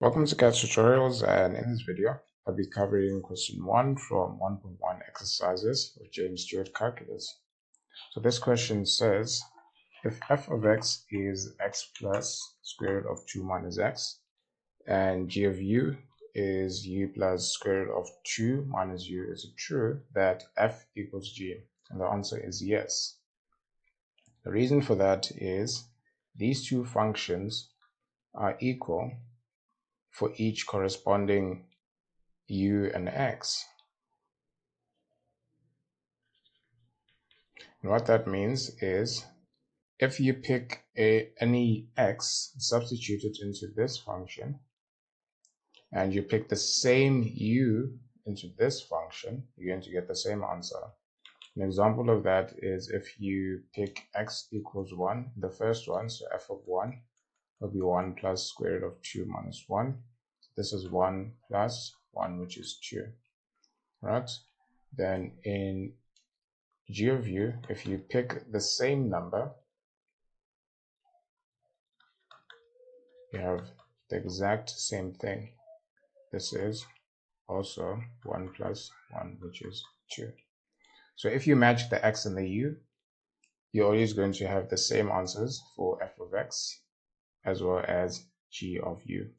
Welcome to Khetz tutorials, and in this video I'll be covering question 1 from 1.1 exercises of James Stewart calculus. So this question says, if f of x is x plus square root of 2 minus x and g of u is u plus square root of 2 minus u, is it true that f equals g? And the answer is yes. The reason for that is these two functions are equal for each corresponding u and x. And what that means is if you pick any x, substitute it into this function, and you pick the same u into this function, you're going to get the same answer. An example of that is if you pick x equals 1, the first one, so f of 1 will be 1 plus square root of 2 minus 1. This is 1 plus 1, which is 2. Right? Then in g of u, if you pick the same number, you have the exact same thing. This is also 1 plus 1, which is 2. So if you match the x and the u, you're always going to have the same answers for f of x as well as g of u.